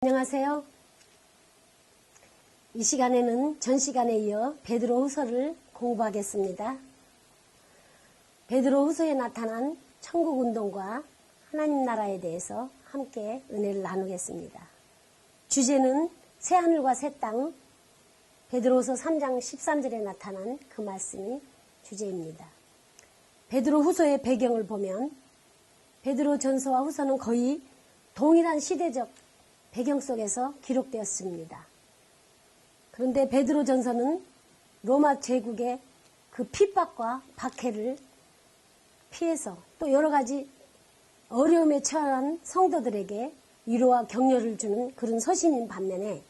안녕하세요. 이 시간에는 전 시간에 이어 베드로후서를 공부하겠습니다. 베드로후서에 나타난 천국운동과 하나님 나라에 대해서 함께 은혜를 나누겠습니다. 주제는 새하늘과 새 땅, 베드로후서 3장 13절에 나타난 그 말씀이 주제입니다. 베드로후서의 배경을 보면 베드로전서와 후서는 거의 동일한 시대적 배경 속에서 기록되었습니다. 그런데 베드로전서는 로마 제국의 그 핍박과 박해를 피해서 또 여러 가지 어려움에 처한 성도들에게 위로와 격려를 주는 그런 서신인 반면에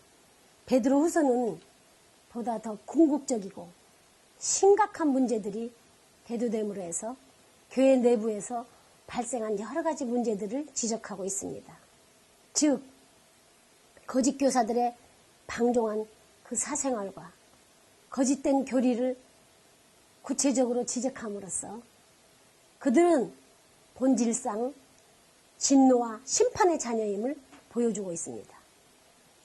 베드로후서는 보다 더 궁극적이고 심각한 문제들이 대두됨으로 해서 교회 내부에서 발생한 여러 가지 문제들을 지적하고 있습니다. 즉 거짓 교사들의 방종한 그 사생활과 거짓된 교리를 구체적으로 지적함으로써 그들은 본질상 진노와 심판의 자녀임을 보여주고 있습니다.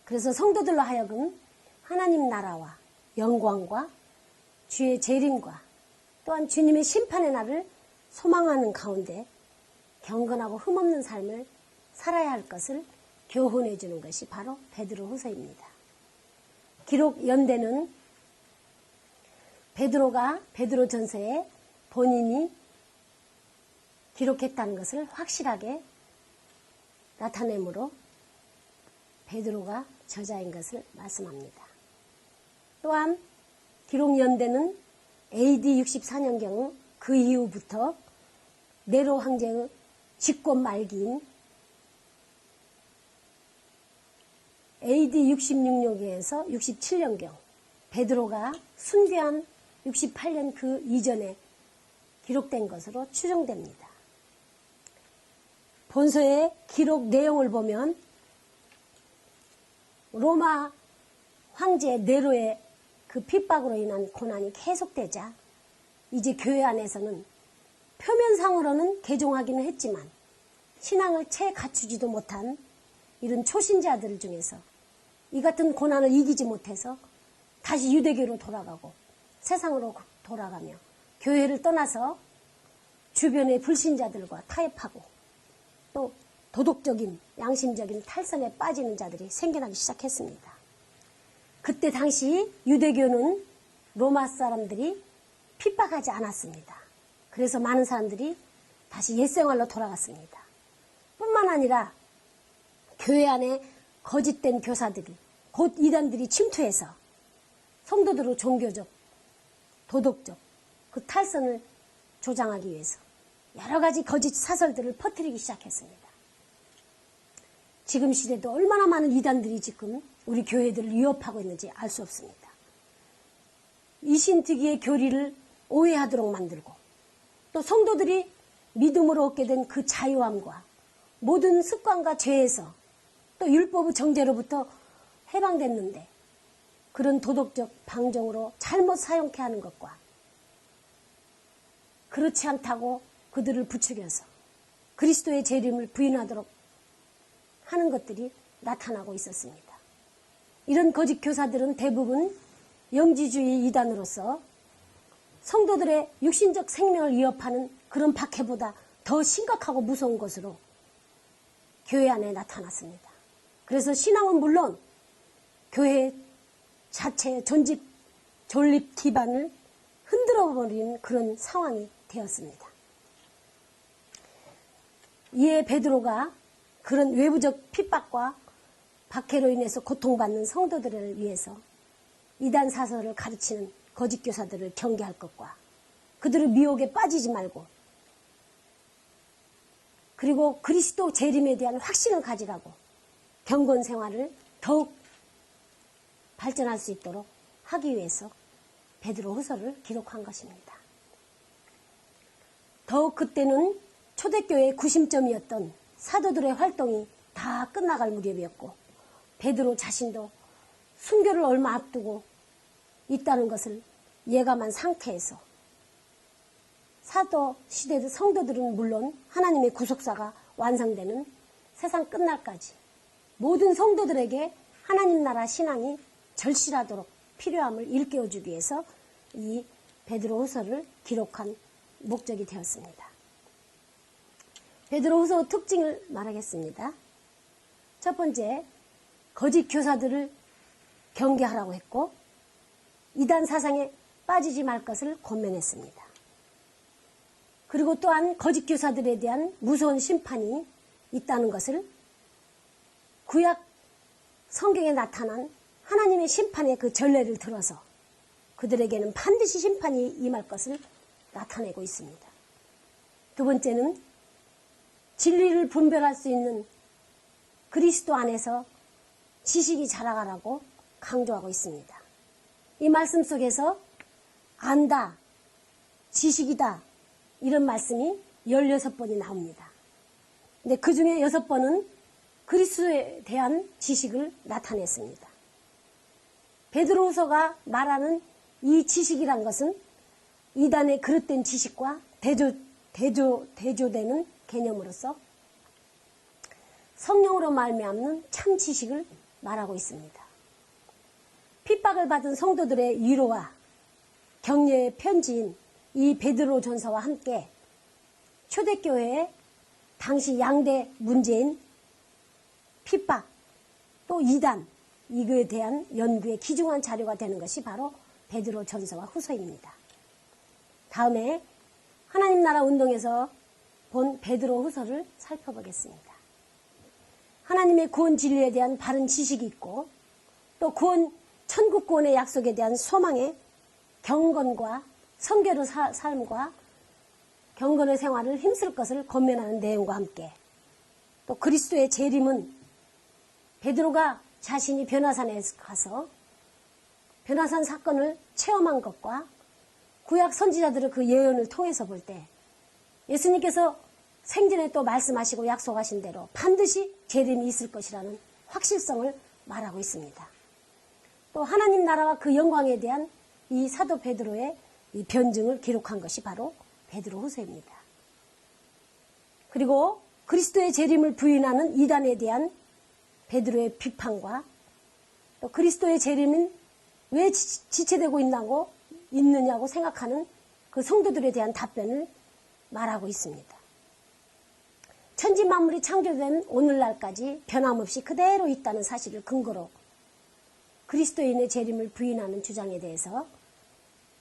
그래서 성도들로 하여금 하나님 나라와 영광과 주의 재림과 또한 주님의 심판의 날을 소망하는 가운데 경건하고 흠없는 삶을 살아야 할 것을 교훈해 주는 것이 바로 베드로후서입니다. 기록 연대는 베드로가 베드로전서에 본인이 기록했다는 것을 확실하게 나타내므로 베드로가 저자인 것을 말씀합니다. 또한 기록 연대는 AD 64년경 그 이후부터 네로 황제의 집권 말기인 AD 66년경에서 67년경 베드로가 순교한 68년 그 이전에 기록된 것으로 추정됩니다. 본서의 기록 내용을 보면 로마 황제 네로의 그 핍박으로 인한 고난이 계속되자 이제 교회 안에서는 표면상으로는 개종하기는 했지만 신앙을 채 갖추지도 못한 이런 초신자들 중에서 이 같은 고난을 이기지 못해서 다시 유대교로 돌아가고 세상으로 돌아가며 교회를 떠나서 주변의 불신자들과 타협하고 또 도덕적인 양심적인 탈선에 빠지는 자들이 생겨나기 시작했습니다. 그때 당시 유대교는 로마 사람들이 핍박하지 않았습니다. 그래서 많은 사람들이 다시 옛생활로 돌아갔습니다. 뿐만 아니라 교회 안에 거짓된 교사들이 곧 이단들이 침투해서 성도들의 종교적, 도덕적 그 탈선을 조장하기 위해서 여러 가지 거짓 사설들을 퍼뜨리기 시작했습니다. 지금 시대도 얼마나 많은 이단들이 지금 우리 교회들을 위협하고 있는지 알 수 없습니다. 이신특위의 교리를 오해하도록 만들고 또 성도들이 믿음으로 얻게 된 그 자유함과 모든 습관과 죄에서 또 율법의 정죄로부터 해방됐는데 그런 도덕적 방정으로 잘못 사용케 하는 것과 그렇지 않다고 그들을 부추겨서 그리스도의 재림을 부인하도록 하는 것들이 나타나고 있었습니다. 이런 거짓 교사들은 대부분 영지주의 이단으로서 성도들의 육신적 생명을 위협하는 그런 박해보다 더 심각하고 무서운 것으로 교회 안에 나타났습니다. 그래서 신앙은 물론 교회 자체의 존립 기반을 흔들어버린 그런 상황이 되었습니다. 이에 베드로가 그런 외부적 핍박과 박해로 인해서 고통받는 성도들을 위해서 이단 사설을 가르치는 거짓 교사들을 경계할 것과 그들의 미혹에 빠지지 말고 그리고 그리스도 재림에 대한 확신을 가지라고 경건 생활을 더욱 발전할 수 있도록 하기 위해서 베드로후서를 기록한 것입니다. 더욱 그때는 초대교회의 구심점이었던 사도들의 활동이 다 끝나갈 무렵이었고 베드로 자신도 순교를 얼마 앞두고 있다는 것을 예감한 상태에서 사도 시대 성도들은 물론 하나님의 구속사가 완성되는 세상 끝날까지 모든 성도들에게 하나님 나라 신앙이 절실하도록 필요함을 일깨워주기 위해서 이 베드로후서를 기록한 목적이 되었습니다. 베드로후서 특징을 말하겠습니다. 첫 번째, 거짓 교사들을 경계하라고 했고 이단 사상에 빠지지 말 것을 권면했습니다. 그리고 또한 거짓 교사들에 대한 무서운 심판이 있다는 것을 구약 성경에 나타난 하나님의 심판의 그 전례를 들어서 그들에게는 반드시 심판이 임할 것을 나타내고 있습니다. 두 번째는 진리를 분별할 수 있는 그리스도 안에서 지식이 자라가라고 강조하고 있습니다. 이 말씀 속에서 안다, 지식이다 이런 말씀이 16번이 나옵니다. 근데 그 중에 6번은 그리스도에 대한 지식을 나타냈습니다. 베드로후서가 말하는 이 지식이란 것은 이단의 그릇된 지식과 대조되는 개념으로서 성령으로 말미암는 참 지식을 말하고 있습니다. 핍박을 받은 성도들의 위로와 격려의 편지인 이 베드로 전서와 함께 초대교회의 당시 양대 문제인 핍박 또 이단 이거에 대한 연구에 기중한 자료가 되는 것이 바로 베드로 전서와 후서입니다. 다음에 하나님 나라 운동에서 본 베드로 후서를 살펴보겠습니다. 하나님의 구원 진리에 대한 바른 지식이 있고 또 천국 구원의 약속에 대한 소망의 경건과 성결의 삶과 경건의 생활을 힘쓸 것을 권면하는 내용과 함께 또 그리스도의 재림은 베드로가 자신이 변화산에 가서 변화산 사건을 체험한 것과 구약 선지자들의 그 예언을 통해서 볼 때 예수님께서 생전에 또 말씀하시고 약속하신 대로 반드시 재림이 있을 것이라는 확실성을 말하고 있습니다. 또 하나님 나라와 그 영광에 대한 이 사도 베드로의 이 변증을 기록한 것이 바로 베드로 후서입니다. 그리고 그리스도의 재림을 부인하는 이단에 대한 베드로의 비판과 또 그리스도의 재림은 왜 지체되고 있느냐고 생각하는 그 성도들에 대한 답변을 말하고 있습니다. 천지 만물이 창조된 오늘날까지 변함없이 그대로 있다는 사실을 근거로 그리스도인의 재림을 부인하는 주장에 대해서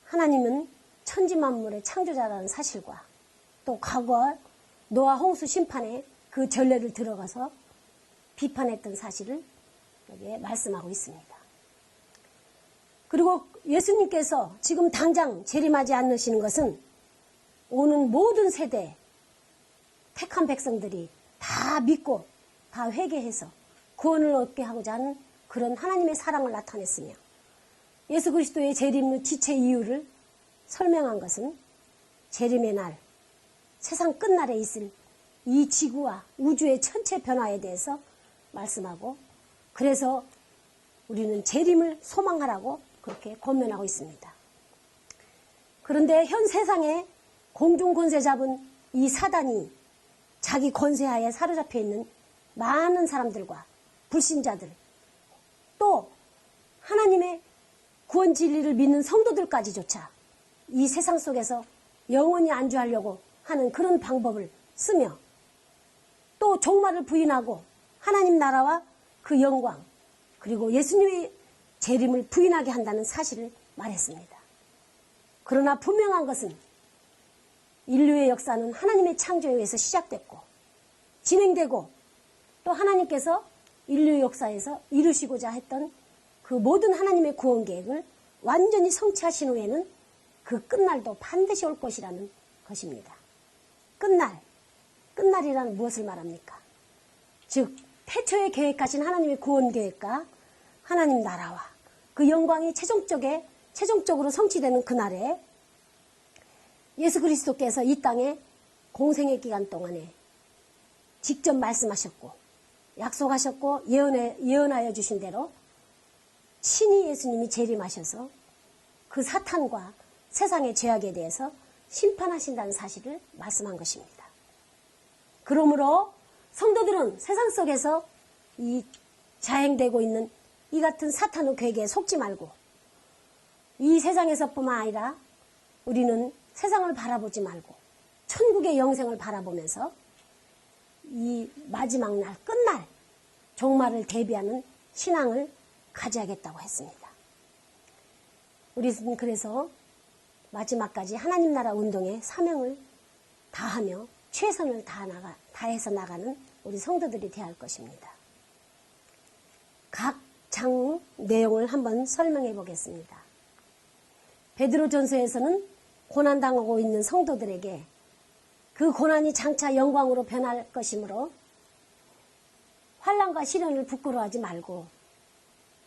하나님은 천지 만물의 창조자라는 사실과 또 과거 노아 홍수 심판의 그 전례를 들어가서 비판했던 사실을 여기에 말씀하고 있습니다. 그리고 예수님께서 지금 당장 재림하지 않으시는 것은 오는 모든 세대 택한 백성들이 다 믿고 다 회개해서 구원을 얻게 하고자 하는 그런 하나님의 사랑을 나타냈으며 예수 그리스도의 재림의 지체 이유를 설명한 것은 재림의 날, 세상 끝날에 있을 이 지구와 우주의 전체 변화에 대해서 말씀하고 그래서 우리는 재림을 소망하라고 그렇게 권면하고 있습니다. 그런데 현 세상에 공중 권세 잡은 이 사단이 자기 권세하에 사로잡혀 있는 많은 사람들과 불신자들 또 하나님의 구원 진리를 믿는 성도들까지조차 이 세상 속에서 영원히 안주하려고 하는 그런 방법을 쓰며 또 종말을 부인하고 하나님 나라와 그 영광 그리고 예수님의 재림을 부인하게 한다는 사실을 말했습니다. 그러나 분명한 것은 인류의 역사는 하나님의 창조에 의해서 시작됐고 진행되고 또 하나님께서 인류 역사에서 이루시고자 했던 그 모든 하나님의 구원 계획을 완전히 성취하신 후에는 그 끝날도 반드시 올 것이라는 것입니다. 끝날이란 무엇을 말합니까? 즉 태초에 계획하신 하나님의 구원 계획과 하나님 나라와 그 영광이 최종적으로 성취되는 그날에 예수 그리스도께서 이 땅에 공생의 기간 동안에 직접 말씀하셨고 약속하셨고 예언하여 주신 대로 친히 예수님이 재림하셔서 그 사탄과 세상의 죄악에 대해서 심판하신다는 사실을 말씀한 것입니다. 그러므로 성도들은 세상 속에서 이 자행되고 있는 이 같은 사탄의 괴계에 속지 말고 이 세상에서뿐만 아니라 우리는 세상을 바라보지 말고 천국의 영생을 바라보면서 이 마지막 날 끝날 종말을 대비하는 신앙을 가져야겠다고 했습니다. 우리는 그래서 마지막까지 하나님 나라 운동의 사명을 다하며 최선을 다해서 나가는 우리 성도들이 되어야 할 것입니다. 각 장 내용을 한번 설명해 보겠습니다. 베드로전서에서는 고난당하고 있는 성도들에게 그 고난이 장차 영광으로 변할 것이므로 환난과 시련을 부끄러워하지 말고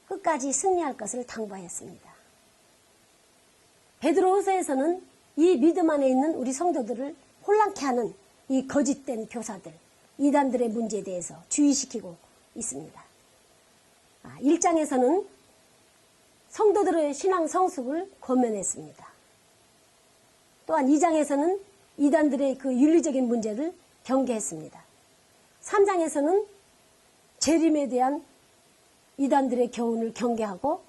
끝까지 승리할 것을 당부하였습니다. 베드로후서에서는 이 믿음 안에 있는 우리 성도들을 혼란케 하는 이 거짓된 교사들, 이단들의 문제에 대해서 주의시키고 있습니다. 1장에서는 성도들의 신앙 성숙을 권면했습니다. 또한 2장에서는 이단들의 그 윤리적인 문제를 경계했습니다. 3장에서는 재림에 대한 이단들의 교훈을 경계하고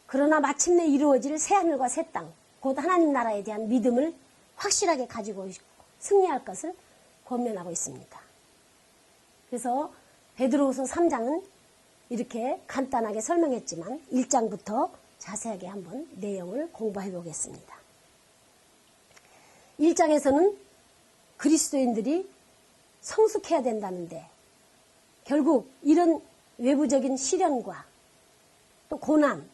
그러나 마침내 이루어질 새하늘과 새 땅, 곧 하나님 나라에 대한 믿음을 확실하게 가지고 승리할 것을 권면하고 있습니다. 그래서 베드로후서 3장은 이렇게 간단하게 설명했지만 1장부터 자세하게 한번 내용을 공부해 보겠습니다. 1장에서는 그리스도인들이 성숙해야 된다는데 결국 이런 외부적인 시련과 또 고난,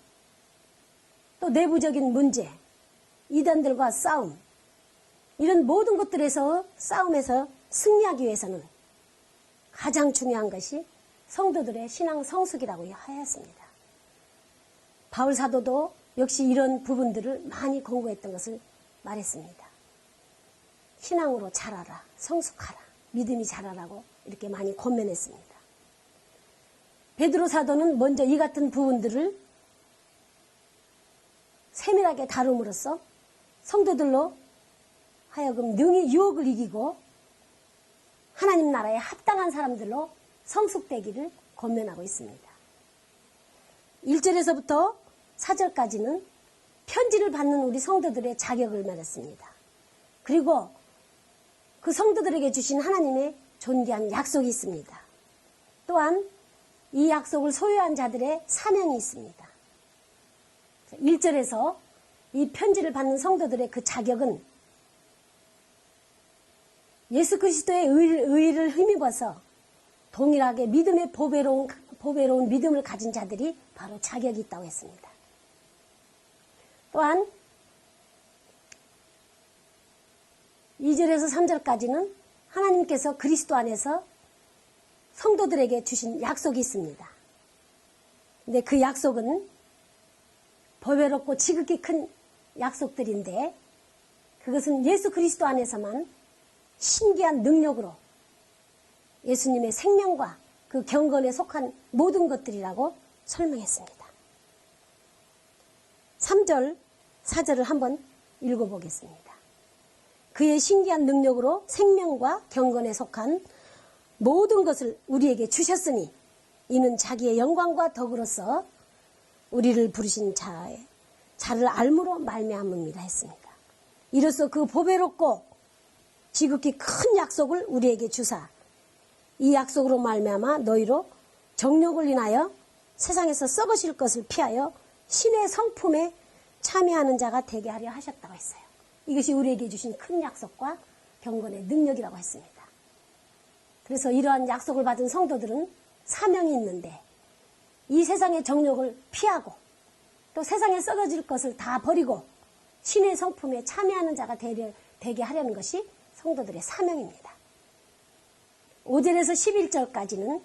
또 내부적인 문제, 이단들과 싸움, 이런 모든 것들에서 싸움에서 승리하기 위해서는 가장 중요한 것이 성도들의 신앙 성숙이라고 하였습니다. 바울 사도도 역시 이런 부분들을 많이 공부했던 것을 말했습니다. 신앙으로 자라라, 성숙하라, 믿음이 자라라고 이렇게 많이 권면했습니다. 베드로 사도는 먼저 이 같은 부분들을 세밀하게 다룸으로써 성도들로 하여금 능히 유혹을 이기고 하나님 나라에 합당한 사람들로 성숙되기를 권면하고 있습니다. 1절에서부터 4절까지는 편지를 받는 우리 성도들의 자격을 말했습니다. 그리고 그 성도들에게 주신 하나님의 존귀한 약속이 있습니다. 또한 이 약속을 소유한 자들의 사명이 있습니다. 1절에서 이 편지를 받는 성도들의 그 자격은 예수 그리스도의 의를 힘입어서 동일하게 믿음의 보배로운 믿음을 가진 자들이 바로 자격이 있다고 했습니다. 또한 2절에서 3절까지는 하나님께서 그리스도 안에서 성도들에게 주신 약속이 있습니다. 근데 그 약속은 보배롭고 지극히 큰 약속들인데 그것은 예수 그리스도 안에서만 신기한 능력으로 예수님의 생명과 그 경건에 속한 모든 것들이라고 설명했습니다. 3절, 4절을 한번 읽어보겠습니다. 그의 신기한 능력으로 생명과 경건에 속한 모든 것을 우리에게 주셨으니 이는 자기의 영광과 덕으로서 우리를 부르신 자를 알므로 말미암음이라 했습니다. 이로써 그 보배롭고 지극히 큰 약속을 우리에게 주사 이 약속으로 말미암아 너희로 정욕을 인하여 세상에서 썩으실 것을 피하여 신의 성품에 참여하는 자가 되게 하려 하셨다고 했어요. 이것이 우리에게 주신 큰 약속과 경건의 능력이라고 했습니다. 그래서 이러한 약속을 받은 성도들은 사명이 있는데 이 세상의 정욕을 피하고 또 세상에 썩어질 것을 다 버리고 신의 성품에 참여하는 자가 되게 하려는 것이 성도들의 사명입니다. 5절에서 11절까지는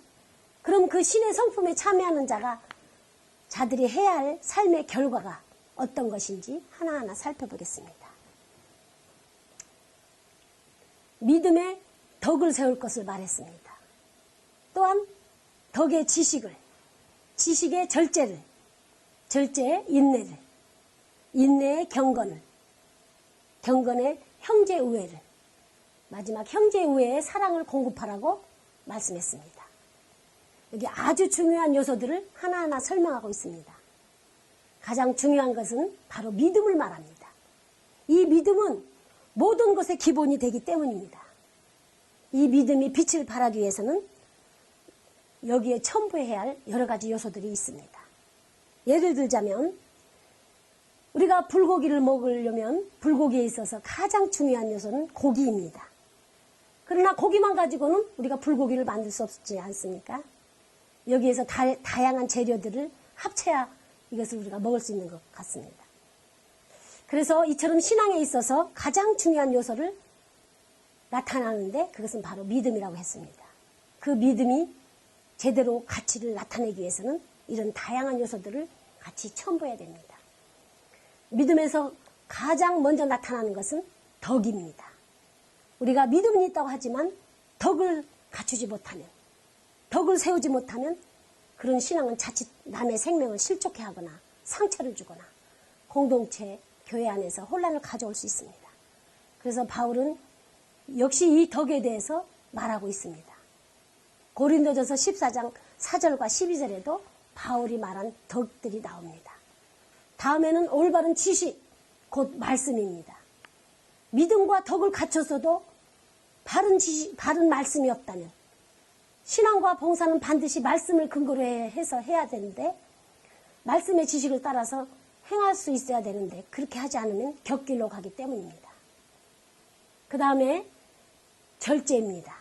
그럼 그 신의 성품에 참여하는 자들이 해야 할 삶의 결과가 어떤 것인지 하나하나 살펴보겠습니다. 믿음의 덕을 세울 것을 말했습니다. 또한 덕의 지식의 절제의 인내를, 인내의 경건의 형제 우애를, 마지막 형제 우애의 사랑을 공급하라고 말씀했습니다. 여기 아주 중요한 요소들을 하나하나 설명하고 있습니다. 가장 중요한 것은 바로 믿음을 말합니다. 이 믿음은 모든 것의 기본이 되기 때문입니다. 이 믿음이 빛을 발하기 위해서는 여기에 첨부해야 할 여러 가지 요소들이 있습니다. 예를 들자면 우리가 불고기를 먹으려면 불고기에 있어서 가장 중요한 요소는 고기입니다. 그러나 고기만 가지고는 우리가 불고기를 만들 수 없지 않습니까? 여기에서 다양한 재료들을 합쳐야 이것을 우리가 먹을 수 있는 것 같습니다. 그래서 이처럼 신앙에 있어서 가장 중요한 요소를 나타나는데 그것은 바로 믿음이라고 했습니다. 그 믿음이 제대로 가치를 나타내기 위해서는 이런 다양한 요소들을 같이 첨부해야 됩니다. 믿음에서 가장 먼저 나타나는 것은 덕입니다. 우리가 믿음은 있다고 하지만 덕을 갖추지 못하면, 덕을 세우지 못하면 그런 신앙은 자칫 남의 생명을 실족해 하거나 상처를 주거나 공동체, 교회 안에서 혼란을 가져올 수 있습니다. 그래서 바울은 역시 이 덕에 대해서 말하고 있습니다. 고린도전서 14장 4절과 12절에도 바울이 말한 덕들이 나옵니다. 다음에는 올바른 지식, 곧 말씀입니다. 믿음과 덕을 갖췄어도 바른 지식, 바른 말씀이 없다면 신앙과 봉사는 반드시 말씀을 근거로 해서 해야 되는데 말씀의 지식을 따라서 행할 수 있어야 되는데 그렇게 하지 않으면 곁길로 가기 때문입니다. 그 다음에 절제입니다.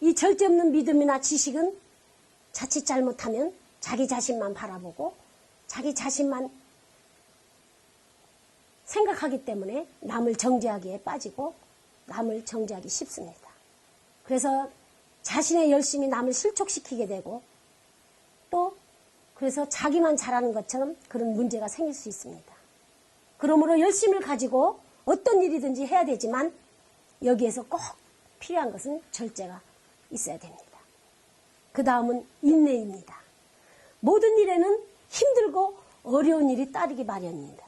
이 절제 없는 믿음이나 지식은 자칫 잘못하면 자기 자신만 바라보고 자기 자신만 생각하기 때문에 남을 정죄하기에 빠지고 남을 정죄하기 쉽습니다. 그래서 자신의 열심이 남을 실족시키게 되고 또 그래서 자기만 잘하는 것처럼 그런 문제가 생길 수 있습니다. 그러므로 열심을 가지고 어떤 일이든지 해야 되지만 여기에서 꼭 필요한 것은 절제가 있어야 됩니다. 그 다음은 인내입니다. 모든 일에는 힘들고 어려운 일이 따르기 마련입니다.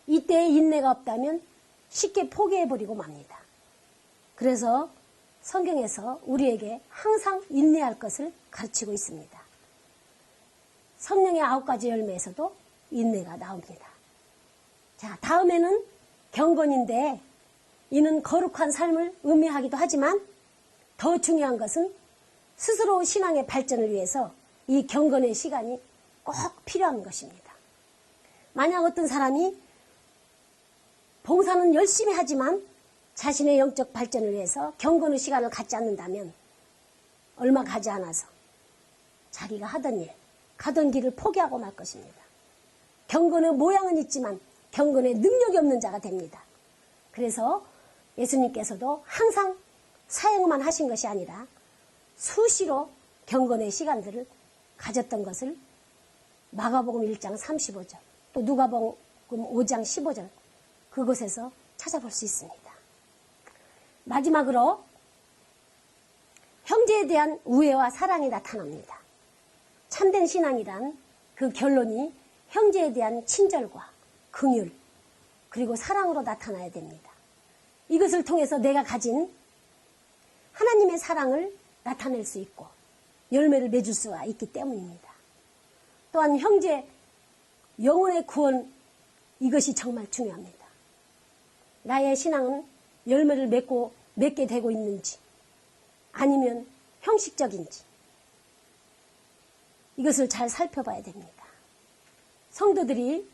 이때에 인내가 없다면 쉽게 포기해버리고 맙니다. 그래서 성경에서 우리에게 항상 인내할 것을 가르치고 있습니다. 성령의 9가지 열매에서도 인내가 나옵니다. 자, 다음에는 경건인데 이는 거룩한 삶을 의미하기도 하지만 더 중요한 것은 스스로 신앙의 발전을 위해서 이 경건의 시간이 꼭 필요한 것입니다. 만약 어떤 사람이 봉사는 열심히 하지만 자신의 영적 발전을 위해서 경건의 시간을 갖지 않는다면 얼마 가지 않아서 자기가 하던 일, 가던 길을 포기하고 말 것입니다. 경건의 모양은 있지만 경건의 능력이 없는 자가 됩니다. 그래서 예수님께서도 항상 사역만 하신 것이 아니라 수시로 경건의 시간들을 가졌던 것을 마가복음 1장 35절 또 누가복음 5장 15절 그곳에서 찾아볼 수 있습니다. 마지막으로 형제에 대한 우애와 사랑이 나타납니다. 참된 신앙이란 그 결론이 형제에 대한 친절과 긍휼 그리고 사랑으로 나타나야 됩니다. 이것을 통해서 내가 가진 하나님의 사랑을 나타낼 수 있고 열매를 맺을 수가 있기 때문입니다. 또한 형제 영혼의 구원 이것이 정말 중요합니다. 나의 신앙은 열매를 맺게 되고 있는지 아니면 형식적인지 이것을 잘 살펴봐야 됩니다. 성도들이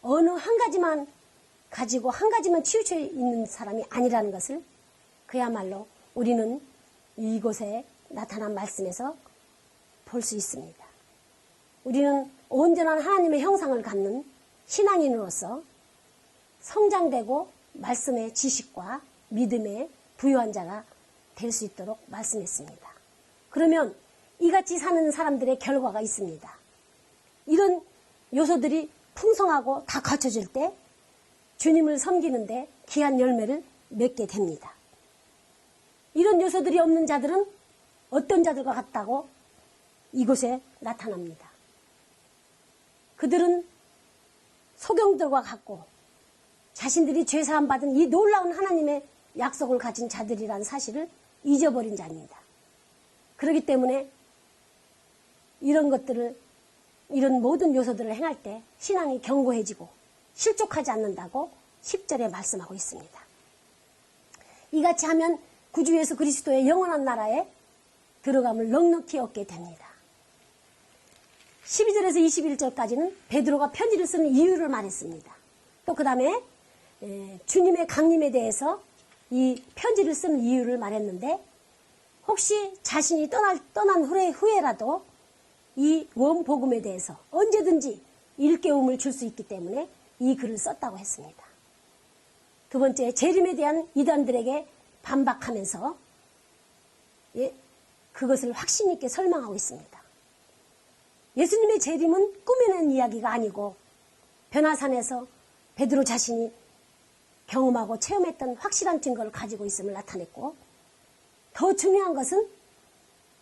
어느 한 가지만 가지고 한 가지만 치우쳐 있는 사람이 아니라는 것을 그야말로 우리는 이곳에 나타난 말씀에서 볼 수 있습니다. 우리는 온전한 하나님의 형상을 갖는 신앙인으로서 성장되고 말씀의 지식과 믿음에 부유한 자가 될 수 있도록 말씀했습니다. 그러면 이같이 사는 사람들의 결과가 있습니다. 이런 요소들이 풍성하고 다 갖춰질 때 주님을 섬기는데 귀한 열매를 맺게 됩니다. 이런 요소들이 없는 자들은 어떤 자들과 같다고 이곳에 나타납니다. 그들은 소경들과 같고 자신들이 죄사함 받은 이 놀라운 하나님의 약속을 가진 자들이란 사실을 잊어버린 자입니다. 그렇기 때문에 이런 것들을, 이런 모든 요소들을 행할 때 신앙이 견고해지고 실족하지 않는다고 10절에 말씀하고 있습니다. 이같이 하면 구주 예수 그리스도의 영원한 나라에 들어감을 넉넉히 얻게 됩니다. 12절에서 21절까지는 베드로가 편지를 쓰는 이유를 말했습니다. 또 그 다음에 주님의 강림에 대해서 이 편지를 쓰는 이유를 말했는데, 혹시 자신이 떠난 후에라도 이 원복음에 대해서 언제든지 일깨움을 줄 수 있기 때문에 이 글을 썼다고 했습니다. 두 번째, 재림에 대한 이단들에게 반박하면서 그것을 확신 있게 설명하고 있습니다. 예수님의 재림은 꾸며낸 이야기가 아니고 변화산에서 베드로 자신이 경험하고 체험했던 확실한 증거를 가지고 있음을 나타냈고, 더 중요한 것은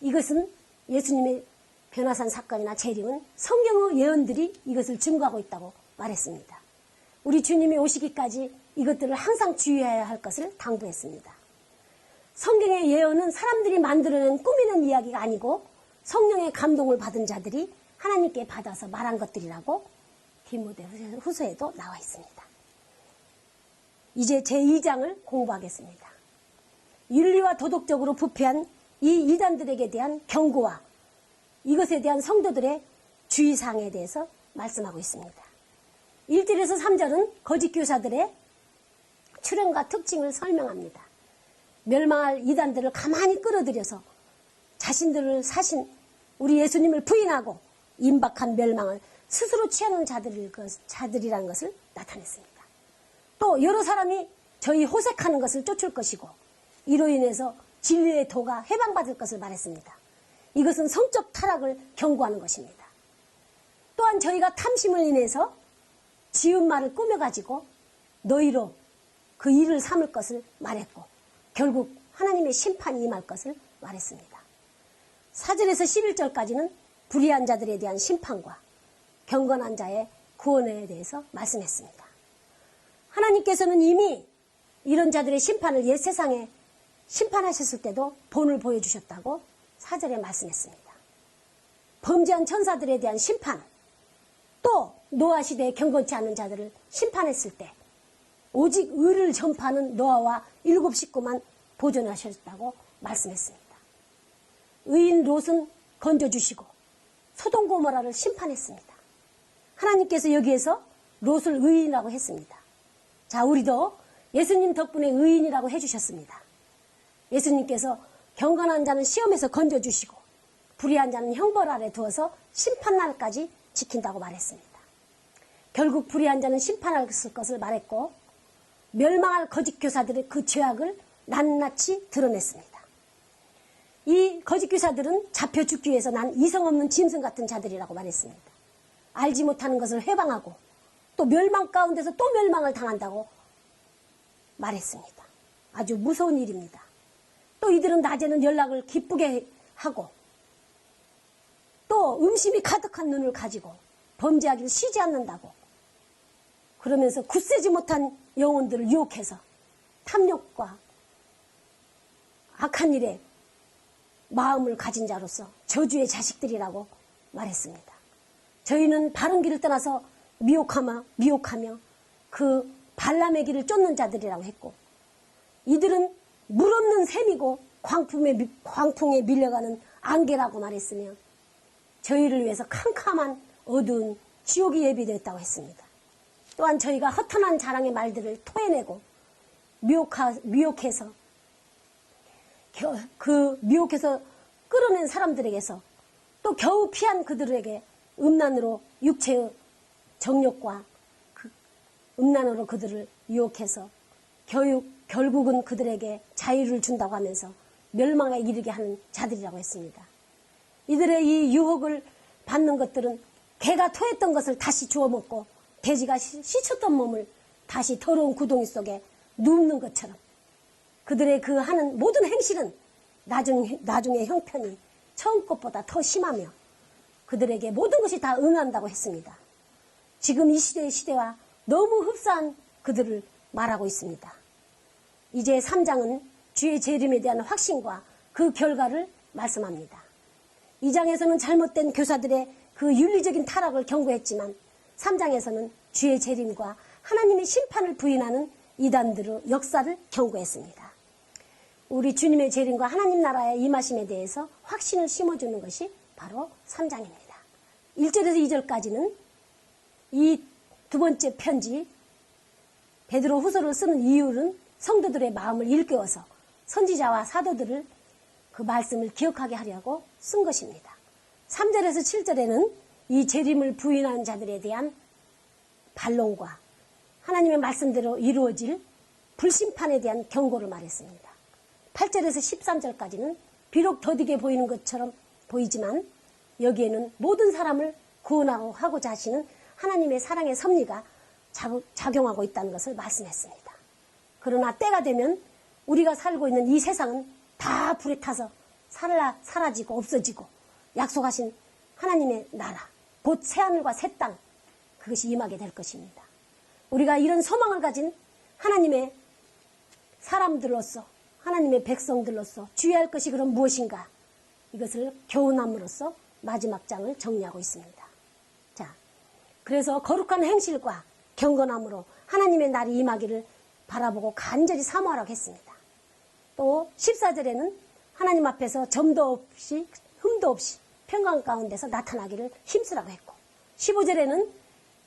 이것은 예수님의 변화산 사건이나 재림은 성경의 예언들이 이것을 증거하고 있다고 말했습니다. 우리 주님이 오시기까지 이것들을 항상 주의해야 할 것을 당부했습니다. 성경의 예언은 사람들이 만들어낸 꾸미는 이야기가 아니고 성령의 감동을 받은 자들이 하나님께 받아서 말한 것들이라고 디모데후서에도 나와 있습니다. 이제 제2장을 공부하겠습니다. 윤리와 도덕적으로 부패한 이 이단들에게 대한 경고와 이것에 대한 성도들의 주의사항에 대해서 말씀하고 있습니다. 1절에서 3절은 거짓 교사들의 출현과 특징을 설명합니다. 멸망할 이단들을 가만히 끌어들여서 자신들을 사신 우리 예수님을 부인하고 임박한 멸망을 스스로 취하는 자들이라는 것을 나타냈습니다. 또 여러 사람이 저희 호색하는 것을 쫓을 것이고 이로 인해서 진리의 도가 해방받을 것을 말했습니다. 이것은 성적 타락을 경고하는 것입니다. 또한 저희가 탐심을 인해서 지은 말을 꾸며가지고 너희로 그 일을 삼을 것을 말했고 결국 하나님의 심판이 임할 것을 말했습니다. 4절에서 11절까지는 불의한 자들에 대한 심판과 경건한 자의 구원에 대해서 말씀했습니다. 하나님께서는 이미 이런 자들의 심판을 옛 세상에 심판하셨을 때도 본을 보여주셨다고 4절에 말씀했습니다. 범죄한 천사들에 대한 심판, 또 노아 시대에 경건치 않은 자들을 심판했을 때 오직 의를 전파하는 노아와 7 식구만 보존하셨다고 말씀했습니다. 의인 롯은 건져주시고 소돔 고모라를 심판했습니다. 하나님께서 여기에서 롯을 의인이라고 했습니다. 자, 우리도 예수님 덕분에 의인이라고 해주셨습니다. 예수님께서 경건한 자는 시험에서 건져주시고 불의한 자는 형벌 아래 두어서 심판날까지 지킨다고 말했습니다. 결국 불의한 자는 심판할 것을 말했고 멸망할 거짓 교사들의 그 죄악을 낱낱이 드러냈습니다. 이 거짓 교사들은 잡혀 죽기 위해서 난 이성 없는 짐승 같은 자들이라고 말했습니다. 알지 못하는 것을 회방하고 또 멸망 가운데서 또 멸망을 당한다고 말했습니다. 아주 무서운 일입니다. 또 이들은 낮에는 연락을 기쁘게 하고 또 음심이 가득한 눈을 가지고 범죄하기를 쉬지 않는다고 그러면서 굳세지 못한 영혼들을 유혹해서 탐욕과 악한 일에 마음을 가진 자로서 저주의 자식들이라고 말했습니다. 저희는 바른 길을 떠나서 미혹하며 그 발람의 길을 쫓는 자들이라고 했고 이들은 물 없는 샘이고 광풍에 밀려가는 안개라고 말했으며 저희를 위해서 캄캄한 어두운 지옥이 예비되었다고 했습니다. 또한 저희가 허탄한 자랑의 말들을 토해내고 미혹해서 끌어낸 사람들에게서 또 겨우 피한 그들에게 음란으로 육체의 정욕과 음란으로 그들을 유혹해서 결국은 그들에게 자유를 준다고 하면서 멸망에 이르게 하는 자들이라고 했습니다. 이들의 이 유혹을 받는 것들은 개가 토했던 것을 다시 주워 먹고 돼지가 씻었던 몸을 다시 더러운 구덩이 속에 눕는 것처럼 그들의 그 하는 모든 행실은 나중에 형편이 처음 것보다 더 심하며 그들에게 모든 것이 다 응한다고 했습니다. 지금 이 시대와 너무 흡사한 그들을 말하고 있습니다. 이제 3장은 주의 재림에 대한 확신과 그 결과를 말씀합니다. 2장에서는 잘못된 교사들의 그 윤리적인 타락을 경고했지만 3장에서는 주의 재림과 하나님의 심판을 부인하는 이단들의 역사를 경고했습니다. 우리 주님의 재림과 하나님 나라의 임하심에 대해서 확신을 심어주는 것이 바로 3장입니다. 1절에서 2절까지는 이 두 번째 편지 베드로 후서를 쓰는 이유는 성도들의 마음을 일깨워서 선지자와 사도들을 그 말씀을 기억하게 하려고 쓴 것입니다. 3절에서 7절에는 이 재림을 부인하는 자들에 대한 반론과 하나님의 말씀대로 이루어질 불심판에 대한 경고를 말했습니다. 8절에서 13절까지는 비록 더디게 보이는 것처럼 보이지만 여기에는 모든 사람을 구원하고자 하시는 하나님의 사랑의 섭리가 작용하고 있다는 것을 말씀했습니다. 그러나 때가 되면 우리가 살고 있는 이 세상은 다 불에 타서 사라지고 없어지고 약속하신 하나님의 나라, 곧 새하늘과 새 땅, 그것이 임하게 될 것입니다. 우리가 이런 소망을 가진 하나님의 사람들로서, 하나님의 백성들로서 주의할 것이 그럼 무엇인가? 이것을 교훈함으로써 마지막 장을 정리하고 있습니다. 자, 그래서 거룩한 행실과 경건함으로 하나님의 날이 임하기를 바라보고 간절히 사모하라고 했습니다. 또 14절에는 하나님 앞에서 점도 없이 흠도 없이 평강 가운데서 나타나기를 힘쓰라고 했고 15절에는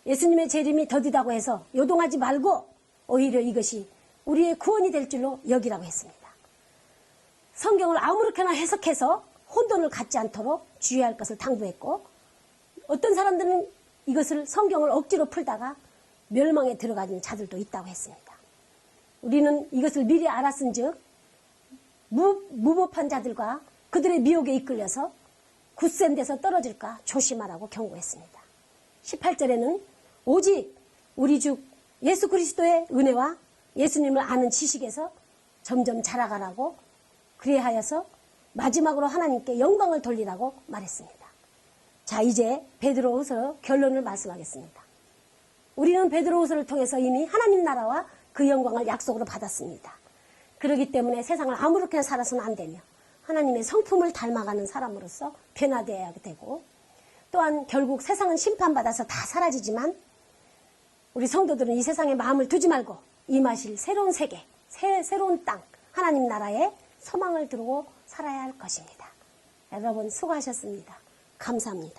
예수님의 재림이 더디다고 해서 요동하지 말고 오히려 이것이 우리의 구원이 될 줄로 여기라고 했습니다. 성경을 아무렇게나 해석해서 혼돈을 갖지 않도록 주의할 것을 당부했고 어떤 사람들은 이것을 성경을 억지로 풀다가 멸망에 들어가는 자들도 있다고 했습니다. 우리는 이것을 미리 알았은 즉 무법한 자들과 그들의 미혹에 이끌려서 굳센 데서 떨어질까 조심하라고 경고했습니다. 18절에는 오직 우리 주 예수 그리스도의 은혜와 예수님을 아는 지식에서 점점 자라가라고 그리하여서 마지막으로 하나님께 영광을 돌리라고 말했습니다. 자, 이제 베드로후서 결론을 말씀하겠습니다. 우리는 베드로후서를 통해서 이미 하나님 나라와 그 영광을 약속으로 받았습니다. 그렇기 때문에 세상을 아무렇게나 살아서는 안 되며 하나님의 성품을 닮아가는 사람으로서 변화되어야 되고 또한 결국 세상은 심판받아서 다 사라지지만 우리 성도들은 이 세상에 마음을 두지 말고 임하실 새로운 세계, 새로운 땅, 하나님 나라에 소망을 두고 살아야 할 것입니다. 여러분 수고하셨습니다. 감사합니다.